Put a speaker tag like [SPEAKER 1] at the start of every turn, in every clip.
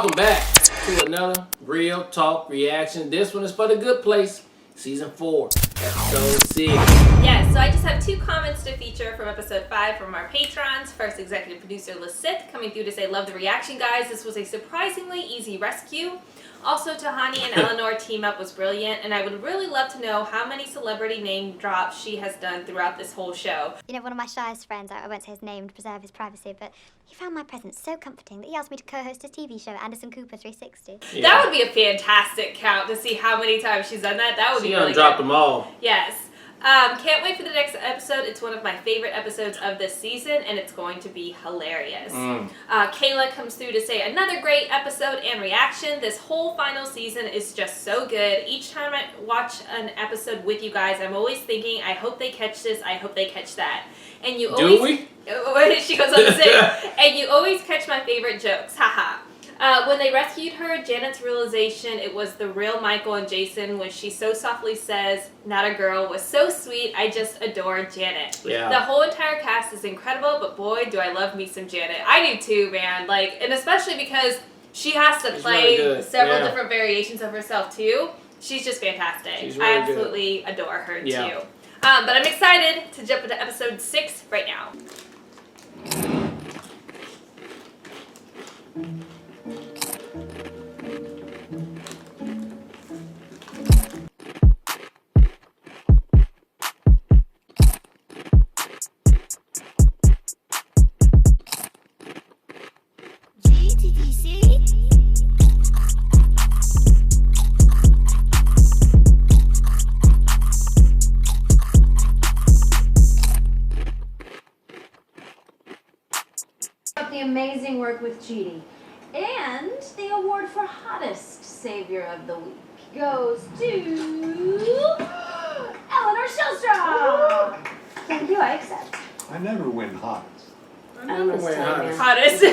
[SPEAKER 1] Welcome back to another Real Talk Reaction. This one is for the good place. Season 4, episode 6.
[SPEAKER 2] Yes, so I just have 2 comments to feature from episode 5 from our patrons. First, executive producer Lisith coming through to say, love the reaction, guys. This was a surprisingly easy rescue. Also, Tahani and Eleanor team up was brilliant, and I would really love to know how many celebrity name drops she has done throughout this whole show.
[SPEAKER 3] You know, one of my shyest friends, I won't say his name to preserve his privacy, but he found my presence so comforting that he asked me to co-host his TV show, Anderson Cooper 360.
[SPEAKER 2] Yeah. That would be a fantastic count to see how many times she's done that. That would be really good. She
[SPEAKER 1] dropped them all.
[SPEAKER 2] Yes. Can't wait for the next episode. It's one of my favorite episodes of this season, and it's going to be hilarious. Kayla comes through to say, another great episode and reaction. This whole final season is just so good. Each time I watch an episode with you guys, I'm always thinking, I hope they catch this, I hope they catch that. And you always...
[SPEAKER 1] Do we?
[SPEAKER 2] She goes on to say, and you always catch my favorite jokes. Haha. When they rescued her, Janet's realization it was the real Michael and Jason when she so softly says, not a girl, was so sweet. I just adore Janet.
[SPEAKER 1] Yeah.
[SPEAKER 2] The whole entire cast is incredible, but boy, do I love me some Janet. I do too, man. Like, and especially because she has to play
[SPEAKER 1] really
[SPEAKER 2] several different variations of herself too. She's just fantastic.
[SPEAKER 1] She's really
[SPEAKER 2] I absolutely adore her too. But I'm excited to jump into episode 6 right now.
[SPEAKER 4] The amazing work with Chidi. And the award for hottest savior of the week goes to Eleanor Shellstrom. Thank you, I accept.
[SPEAKER 5] I never win hottest.
[SPEAKER 1] I never win hottest.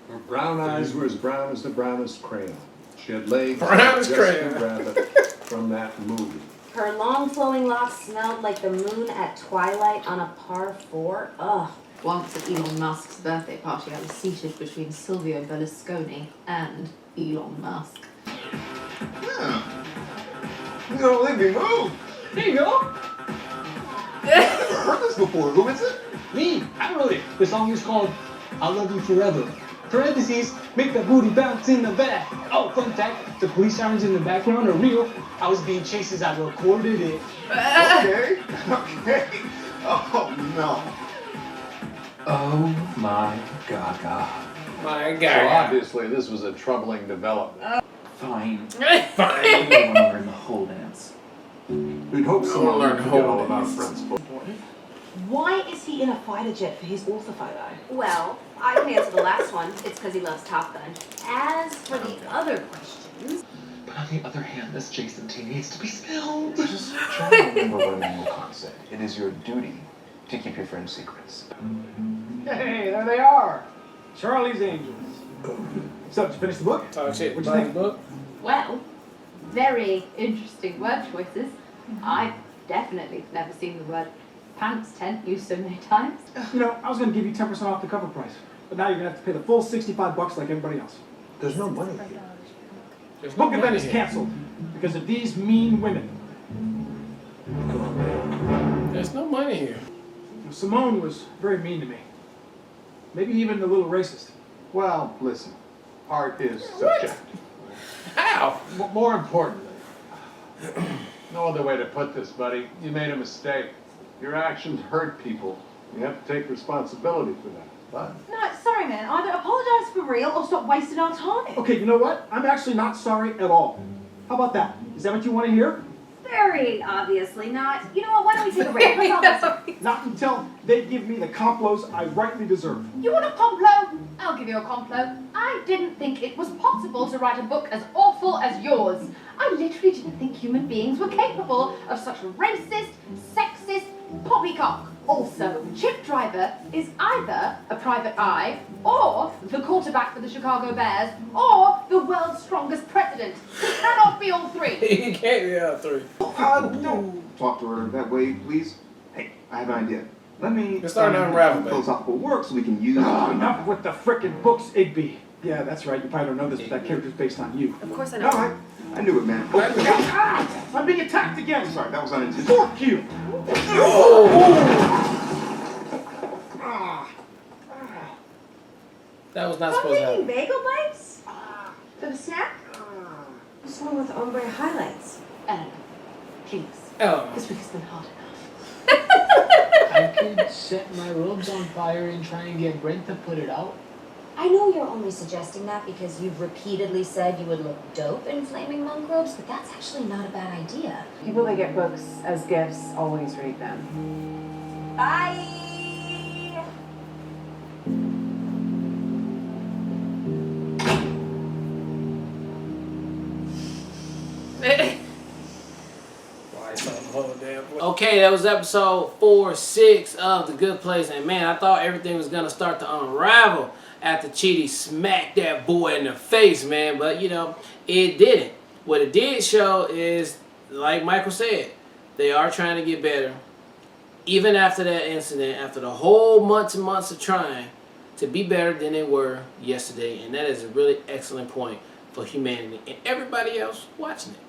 [SPEAKER 5] Her brown eyes were as brown as the brownest crayon. She had legs
[SPEAKER 1] brown as
[SPEAKER 5] like
[SPEAKER 1] crayon.
[SPEAKER 5] Jessica Rabbit from that movie.
[SPEAKER 4] Her long flowing locks smelled like the moon at twilight on a par 4. Ugh.
[SPEAKER 6] Once at Elon Musk's birthday party, I was seated between Silvio Berlusconi and Elon Musk.
[SPEAKER 5] Yeah. You don't let me move.
[SPEAKER 7] There you go.
[SPEAKER 5] I've never heard this before. Who is it?
[SPEAKER 7] Me. I wrote it. The song is called I Love You Forever. Parentheses, make the booty bounce in the back. Oh, fun fact, the police sirens in the background are real. I was being chased as I recorded it.
[SPEAKER 5] Okay. Okay. Oh, no. Oh, my God.
[SPEAKER 1] My
[SPEAKER 5] So
[SPEAKER 1] God.
[SPEAKER 5] obviously this was a troubling development.
[SPEAKER 8] Fine.
[SPEAKER 1] Fine.
[SPEAKER 8] You want to learn the whole dance.
[SPEAKER 5] We'd hope
[SPEAKER 1] wanna
[SPEAKER 5] someone
[SPEAKER 1] learn
[SPEAKER 5] would
[SPEAKER 1] the
[SPEAKER 5] forget
[SPEAKER 1] whole
[SPEAKER 5] all about
[SPEAKER 1] dance.
[SPEAKER 5] principle.
[SPEAKER 9] Why is he in a fighter jet for his author photo?
[SPEAKER 4] Well, I can answer the last one. It's because he loves Top Gun. As for the other questions...
[SPEAKER 8] But on the other hand, this Jason T needs to be spilled.
[SPEAKER 10] Just try to remember what Immanuel Kant said. It is your duty to keep your friends' secrets.
[SPEAKER 7] Hey, there they are. Charlie's Angels. So, did you finish the book?
[SPEAKER 1] Talk shit.
[SPEAKER 7] What'd you think?
[SPEAKER 1] Book?
[SPEAKER 6] Well, very interesting word choices. I've definitely never seen the word pants tent used so many times.
[SPEAKER 7] You know, I was going to give you 10% off the cover price, but now you're going to have to pay the full $65 like everybody else.
[SPEAKER 5] There's no money here.
[SPEAKER 1] There's
[SPEAKER 7] Book
[SPEAKER 1] no
[SPEAKER 7] event
[SPEAKER 1] money
[SPEAKER 7] is
[SPEAKER 1] here.
[SPEAKER 7] canceled because of these mean women.
[SPEAKER 1] There's no money here.
[SPEAKER 7] Simone was very mean to me. Maybe even a little racist.
[SPEAKER 5] Well, listen. Art is subjective.
[SPEAKER 1] How?
[SPEAKER 5] More importantly, no other way to put this, buddy. You made a mistake. Your actions hurt people. You have to take responsibility for that. But
[SPEAKER 9] No, sorry, man. Either apologize for real or stop wasting our time.
[SPEAKER 7] Okay, you know what? I'm actually not sorry at all. How about that? Is that what you want to hear?
[SPEAKER 4] Very obviously not. You know what? Why don't we take a break? Let's all listen.
[SPEAKER 7] Not until they give me the complos I rightly deserve.
[SPEAKER 6] You want a complot? I'll give you a complot. I didn't think it was possible to write a book as awful as yours. I literally didn't think human beings were capable of such racist, sexist poppycock. Also, Chip Driver is either a private eye, or the quarterback for the Chicago Bears, or the world's strongest president. He cannot be all three.
[SPEAKER 1] You can't be out 3.
[SPEAKER 10] Don't talk to her that way, please. Hey, I have an idea. Let me
[SPEAKER 1] Let's start to unravel, baby.
[SPEAKER 10] philosophical work so we can use.
[SPEAKER 11] Enough with the frickin' books, Igby. Yeah, that's right. You probably don't know this, but that character's based on you.
[SPEAKER 2] Of course I
[SPEAKER 10] No,
[SPEAKER 2] know.
[SPEAKER 10] I knew it, man.
[SPEAKER 11] I'm being attacked again.
[SPEAKER 10] Sorry, that was unintentional.
[SPEAKER 11] Fuck you.
[SPEAKER 1] That was not supposed to happen.
[SPEAKER 9] Bagel bites? For the snack? This one with ombre highlights.
[SPEAKER 6] Eleanor, please.
[SPEAKER 1] Oh.
[SPEAKER 6] This week has been hard enough.
[SPEAKER 7] I could set my robes on fire and try and get Brent to put it out.
[SPEAKER 12] I know you're only suggesting that because you've repeatedly said you would look dope in flaming monk robes, but that's actually not a bad idea.
[SPEAKER 9] People that get books as gifts always read them.
[SPEAKER 12] Bye!
[SPEAKER 1] Okay, that was episode 4, 6 of The Good Place. And man, I thought everything was going to start to unravel after Chidi smacked that boy in the face, man. But, you know, it didn't. What it did show is, like Michael said, they are trying to get better. Even after that incident, after the whole months and months of trying to be better than they were yesterday. And that is a really excellent point for humanity and everybody else watching it.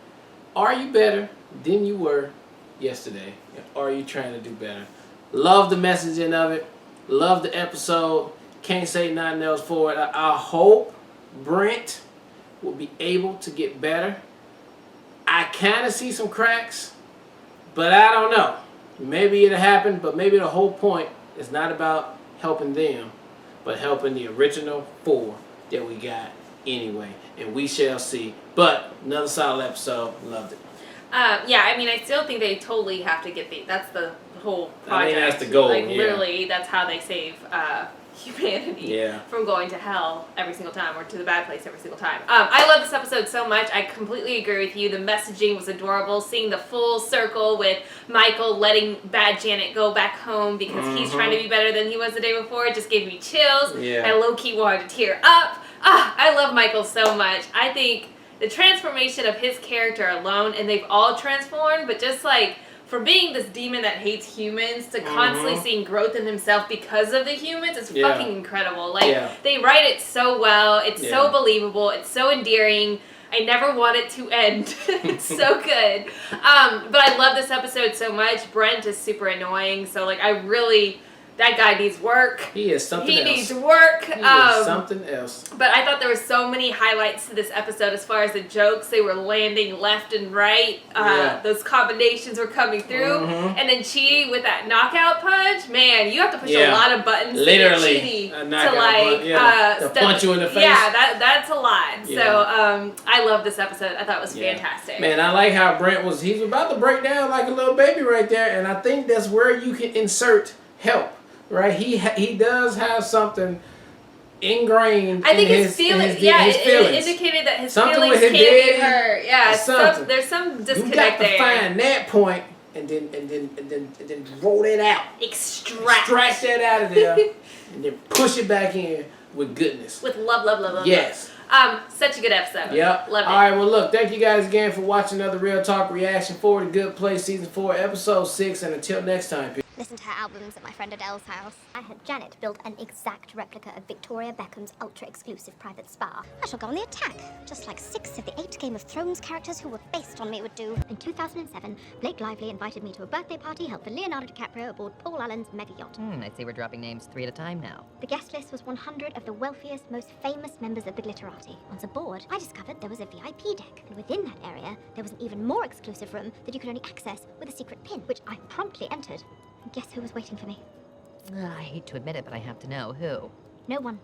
[SPEAKER 1] Are you better than you were yesterday? And are you trying to do better? Love the messaging of it. Love the episode. Can't say nothing else for it. I hope Brent will be able to get better. I kind of see some cracks, but I don't know. Maybe it'll happen, but maybe the whole point is not about helping them, but helping the original 4 that we got anyway. And we shall see. But another solid episode. Loved it.
[SPEAKER 2] Yeah, I mean, I still think they totally have to get that's the whole project.
[SPEAKER 1] I mean, that's the goal,
[SPEAKER 2] Like,
[SPEAKER 1] yeah.
[SPEAKER 2] literally, that's how they save humanity from going to hell every single time or to the bad place every single time. I love this episode so much. I completely agree with you. The messaging was adorable. Seeing the full circle with Michael letting bad Janet go back home because he's trying to be better than he was the day before. It just gave me chills.
[SPEAKER 1] Yeah.
[SPEAKER 2] I low-key wanted to tear up. I love Michael so much. I think the transformation of his character alone, and they've all transformed, but just like for being this demon that hates humans to constantly seeing growth in himself because of the humans, it's fucking incredible. Like they write it so well. It's so believable. It's so endearing. I never want it to end. It's so good. But I love this episode so much. Brent is super annoying. So like that guy needs work.
[SPEAKER 1] He is something else.
[SPEAKER 2] He needs work.
[SPEAKER 1] He is something else.
[SPEAKER 2] But I thought there were so many highlights to this episode as far as the jokes. They were landing left and right. Those combinations were coming through. And then Chidi with that knockout punch. Man, you have to push a lot of buttons
[SPEAKER 1] literally
[SPEAKER 2] to get Chidi
[SPEAKER 1] to punch you in the face.
[SPEAKER 2] Yeah, that's a lot. Yeah. So I love this episode. I thought it was fantastic.
[SPEAKER 1] Man, I like how Brent he's about to break down like a little baby right there. And I think that's where you can insert help. Right, he does have something ingrained.
[SPEAKER 2] I think his
[SPEAKER 1] feelings.
[SPEAKER 2] It indicated that his
[SPEAKER 1] something
[SPEAKER 2] feelings
[SPEAKER 1] with his
[SPEAKER 2] can't be
[SPEAKER 1] daddy,
[SPEAKER 2] hurt. Yeah, there's some disconnect there.
[SPEAKER 1] You got to find that point and then roll it out.
[SPEAKER 2] Extract
[SPEAKER 1] that out of there, and then push it back in with goodness.
[SPEAKER 2] With love.
[SPEAKER 1] Yes.
[SPEAKER 2] Such a good episode.
[SPEAKER 1] Yep.
[SPEAKER 2] Loved it.
[SPEAKER 1] All right, well, look, thank you guys again for watching another Real Talk reaction for The Good Place, Season 4, Episode 6, and until next time, people.
[SPEAKER 3] Listened to her albums at my friend Adele's house. I had Janet build an exact replica of Victoria Beckham's ultra-exclusive private spa. I shall go on the attack, just like 6 of the 8 Game of Thrones characters who were based on me would do. In 2007, Blake Lively invited me to a birthday party held for Leonardo DiCaprio aboard Paul Allen's mega yacht.
[SPEAKER 13] I see we're dropping names 3 at a time now.
[SPEAKER 3] The guest list was 100 of the wealthiest, most famous members of the glitterati. Once aboard, I discovered there was a VIP deck, and within that area, there was an even more exclusive room that you could only access with a secret pin, which I promptly entered. And guess who was waiting for me?
[SPEAKER 13] I hate to admit it, but I have to know who.
[SPEAKER 3] No one.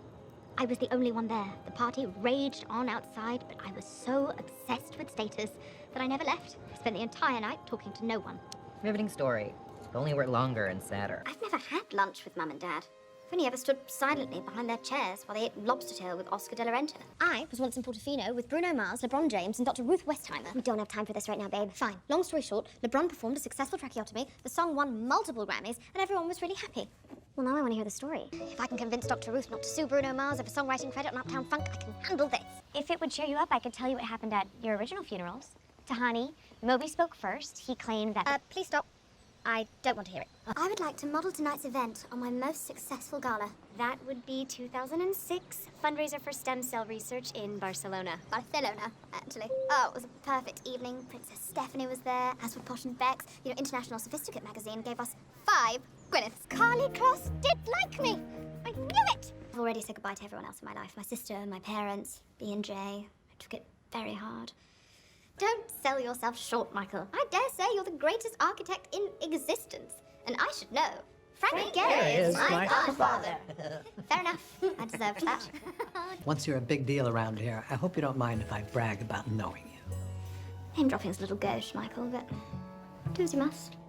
[SPEAKER 3] I was the only one there. The party raged on outside, but I was so obsessed with status that I never left. I spent the entire night talking to no one.
[SPEAKER 13] Riveting story. If only it were longer and sadder.
[SPEAKER 3] I've never had lunch with Mum and Dad. I've only ever stood silently behind their chairs while they ate lobster tail with Oscar de la Renta. I was once in Portofino with Bruno Mars, LeBron James, and Dr. Ruth Westheimer. We don't have time for this right now, babe. Fine. Long story short, LeBron performed a successful tracheotomy, the song won multiple Grammys, and everyone was really happy. Well, now I want to hear the story. If I can convince Dr. Ruth not to sue Bruno Mars over songwriting credit on Uptown Funk, I can handle this. If it would cheer you up, I could tell you what happened at your original funerals. Tahani, Moby spoke first. He claimed that... please stop. I don't want to hear it. I would like to model tonight's event on my most successful gala. That would be 2006 fundraiser for stem cell research in Barcelona. Barcelona, actually. Oh, it was a perfect evening. Princess Stephanie was there, as were Posh and Bex. You know, International Sophisticate magazine gave us 5 Gwyneths. Carly Cross did like me. I knew it. I've already said goodbye to everyone else in my life. My sister, my parents, B&J. I took it very hard. Don't sell yourself short, Michael. I dare say you're the greatest architect in existence. And I should know. Frank Gehry is my godfather. Fair enough. I deserved that.
[SPEAKER 14] Once you're a big deal around here, I hope you don't mind if I brag about knowing you.
[SPEAKER 3] Name dropping's a little gauche, Michael, but do as you must.